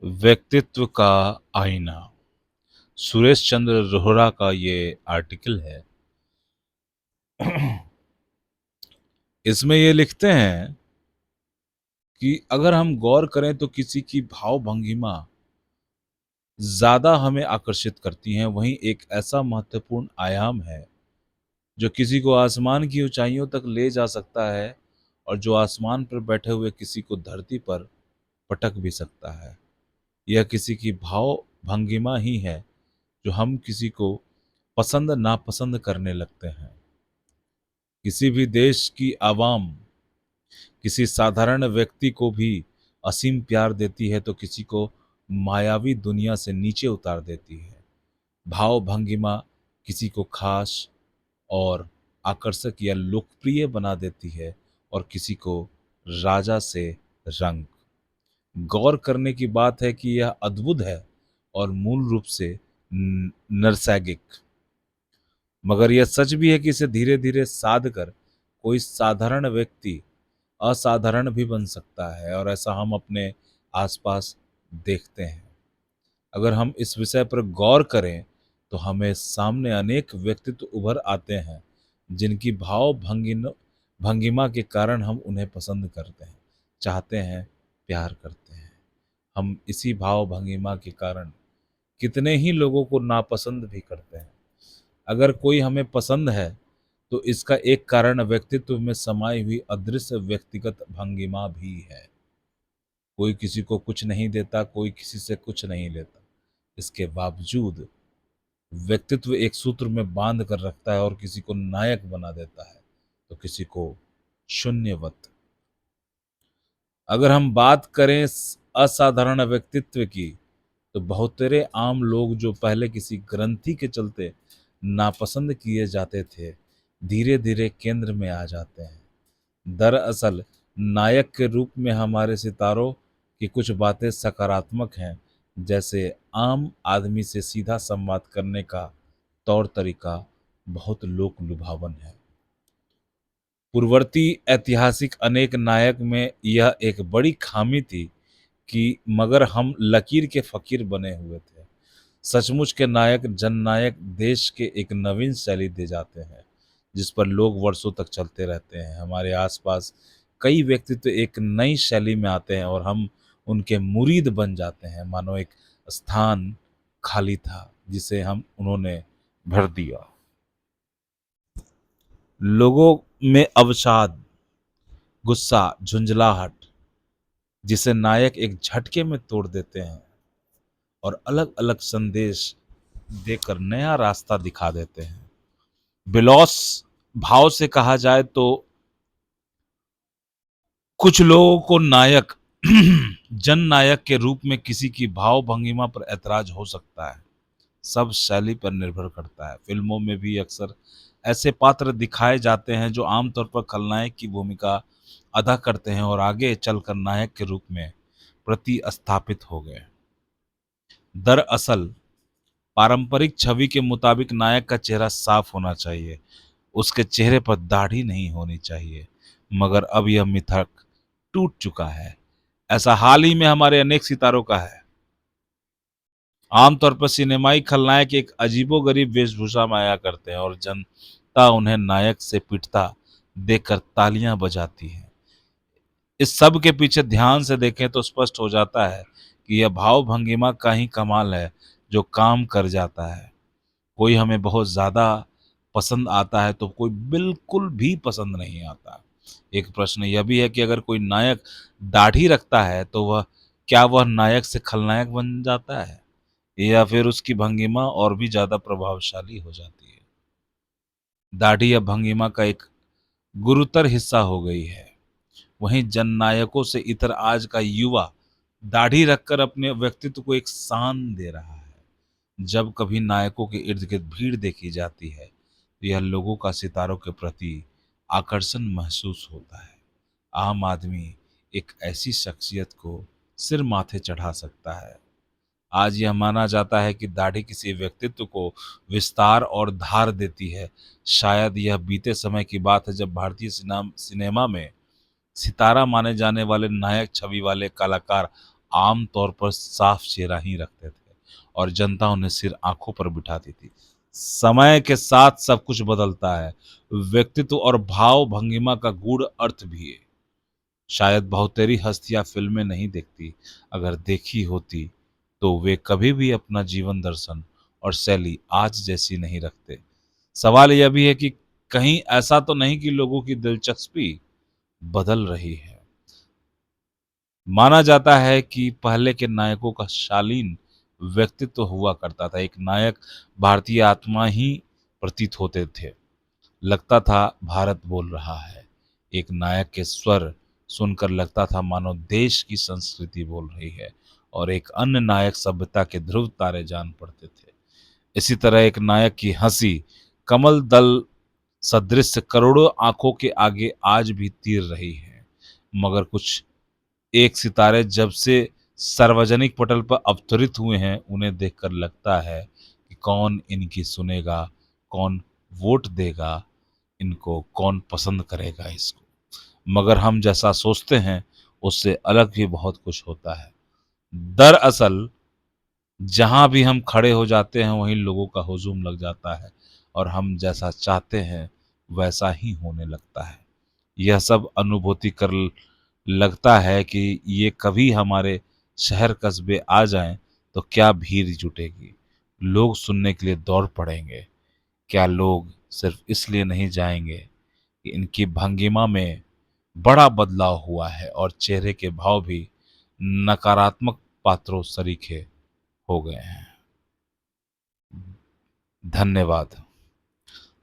व्यक्तित्व का आईना। सुरेश चंद्र रोहरा का ये आर्टिकल है। इसमें ये लिखते हैं कि अगर हम गौर करें तो किसी की भाव भंगिमा ज्यादा हमें आकर्षित करती हैं। वहीं एक ऐसा महत्वपूर्ण आयाम है जो किसी को आसमान की ऊंचाइयों तक ले जा सकता है और जो आसमान पर बैठे हुए किसी को धरती पर पटक भी सकता है। यह किसी की भाव भंगिमा ही है जो हम किसी को पसंद नापसंद करने लगते हैं। किसी भी देश की आवाम किसी साधारण व्यक्ति को भी असीम प्यार देती है तो किसी को मायावी दुनिया से नीचे उतार देती है। भाव भंगिमा किसी को खास और आकर्षक या लोकप्रिय बना देती है और किसी को राजा से रंग। गौर करने की बात है कि यह अद्भुत है और मूल रूप से नर्सैगिक। मगर यह सच भी है कि इसे धीरे धीरे साध कर कोई साधारण व्यक्ति असाधारण भी बन सकता है और ऐसा हम अपने आसपास देखते हैं। अगर हम इस विषय पर गौर करें तो हमें सामने अनेक व्यक्तित्व उभर आते हैं जिनकी भाव भंगिमा के कारण हम उन्हें पसंद करते हैं, चाहते हैं, प्यार करते हैं। हम इसी भाव भंगिमा के कारण कितने ही लोगों को नापसंद भी करते हैं। अगर कोई हमें पसंद है तो इसका एक कारण व्यक्तित्व में समाई हुई अदृश्य व्यक्तिगत भंगिमा भी है। कोई किसी को कुछ नहीं देता, कोई किसी से कुछ नहीं लेता। इसके बावजूद व्यक्तित्व एक सूत्र में बांध कर रखता है और किसी को नायक बना देता है तो किसी को शून्यवत। अगर हम बात करें असाधारण व्यक्तित्व की तो बहुतेरे आम लोग जो पहले किसी ग्रंथि के चलते नापसंद किए जाते थे धीरे धीरे केंद्र में आ जाते हैं। दरअसल नायक के रूप में हमारे सितारों की कुछ बातें सकारात्मक हैं, जैसे आम आदमी से सीधा संवाद करने का तौर तरीका बहुत लोक लुभावन है। पूर्ववर्ती ऐतिहासिक अनेक नायक में यह एक बड़ी खामी थी कि मगर हम लकीर के फकीर बने हुए थे। सचमुच के नायक जननायक देश के एक नवीन शैली दे जाते हैं जिस पर लोग वर्षों तक चलते रहते हैं। हमारे आसपास कई व्यक्तित्व एक नई शैली में आते हैं और हम उनके मुरीद बन जाते हैं, मानो एक स्थान खाली था जिसे हम उन्होंने भर दिया। लोगों में अवसाद, गुस्सा, झुंझलाहट जिसे नायक एक झटके में तोड़ देते हैं और अलग अलग संदेश देकर नया रास्ता दिखा देते हैं। बिलॉस भाव से कहा जाए तो कुछ लोगों को नायक जन नायक के रूप में किसी की भाव भंगिमा पर ऐतराज हो सकता है। सब शैली पर निर्भर करता है। फिल्मों में भी अक्सर ऐसे पात्र दिखाए जाते हैं जो आमतौर पर खलनायक की भूमिका अदा करते हैं और आगे चलकर नायक के रूप में प्रतिस्थापित हो गए। दरअसल पारंपरिक छवि के मुताबिक नायक का चेहरा साफ होना चाहिए, उसके चेहरे पर दाढ़ी नहीं होनी चाहिए। मगर अब यह मिथक टूट चुका है। ऐसा हाल ही में हमारे अनेक सितारों का है। आमतौर पर सिनेमाई खलनायक एक अजीबोगरीब वेशभूषा में आया करते हैं और जनता उन्हें नायक से पिटता देखकर तालियां बजाती है। इस सब के पीछे ध्यान से देखें तो स्पष्ट हो जाता है कि यह भाव भंगिमा का ही कमाल है जो काम कर जाता है। कोई हमें बहुत ज्यादा पसंद आता है तो कोई बिल्कुल भी पसंद नहीं आता। एक प्रश्न यह भी है कि अगर कोई नायक दाढ़ी रखता है तो वह नायक से खलनायक बन जाता है या फिर उसकी भंगिमा और भी ज्यादा प्रभावशाली हो जाती है। दाढ़ी अब भंगिमा का एक गुरुतर हिस्सा हो गई है। वहीं जननायकों से इतर आज का युवा दाढ़ी रखकर अपने व्यक्तित्व को एक शान दे रहा है। जब कभी नायकों के इर्द गिर्द भीड़ देखी जाती है तो यह लोगों का सितारों के प्रति आकर्षण महसूस होता है। आम आदमी एक ऐसी शख्सियत को सिर माथे चढ़ा सकता है। आज यह माना जाता है कि दाढ़ी किसी व्यक्तित्व को विस्तार और धार देती है। शायद यह बीते समय की बात है जब भारतीय सिनेमा में सितारा माने जाने वाले नायक छवि वाले कलाकार आम तौर पर साफ चेहरा ही रखते थे और जनता उन्हें सिर आंखों पर बिठाती थी। समय के साथ सब कुछ बदलता है, व्यक्तित्व और भाव भंगिमा का गूढ़ अर्थ भी है। शायद बहुतेरी हस्तियां फिल्में नहीं देखती, अगर देखी होती तो वे कभी भी अपना जीवन दर्शन और शैली आज जैसी नहीं रखते। सवाल यह भी है कि कहीं ऐसा तो नहीं कि लोगों की दिलचस्पी बदल रही है। माना जाता है कि पहले के नायकों का शालीन व्यक्तित्व हुआ करता था। एक नायक भारतीय आत्मा ही प्रतीत होते थे। लगता था भारत बोल रहा है। एक नायक के स्वर सुनकर लगता था मानो देश की संस्कृति बोल रही है, और एक अन्य नायक सभ्यता के ध्रुव तारे जान पड़ते थे। इसी तरह एक नायक की हंसी कमल दल सदृश करोड़ों आंखों के आगे आज भी तीर रही है। मगर कुछ एक सितारे जब से सार्वजनिक पटल पर अवतरित हुए हैं, उन्हें देखकर लगता है कि कौन इनकी सुनेगा, कौन वोट देगा, इनको कौन पसंद करेगा इसको। मगर हम जैसा सोचते हैं उससे अलग भी बहुत कुछ होता है। दरअसल जहां भी हम खड़े हो जाते हैं वहीं लोगों का हुजूम लग जाता है, और हम जैसा चाहते हैं वैसा ही होने लगता है। यह सब अनुभूति कर लगता है कि ये कभी हमारे शहर कस्बे आ जाएं तो क्या भीड़ जुटेगी। लोग सुनने के लिए दौड़ पड़ेंगे। क्या लोग सिर्फ इसलिए नहीं जाएंगे कि इनकी भंगिमा में बड़ा बदलाव हुआ है और चेहरे के भाव भी नकारात्मक पात्रों सरीखे हो गए हैं। धन्यवाद।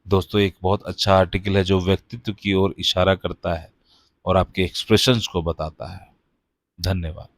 दोस्तों, एक बहुत अच्छा आर्टिकल है जो व्यक्तित्व की ओर इशारा करता है और आपके एक्सप्रेशंस को बताता है। धन्यवाद।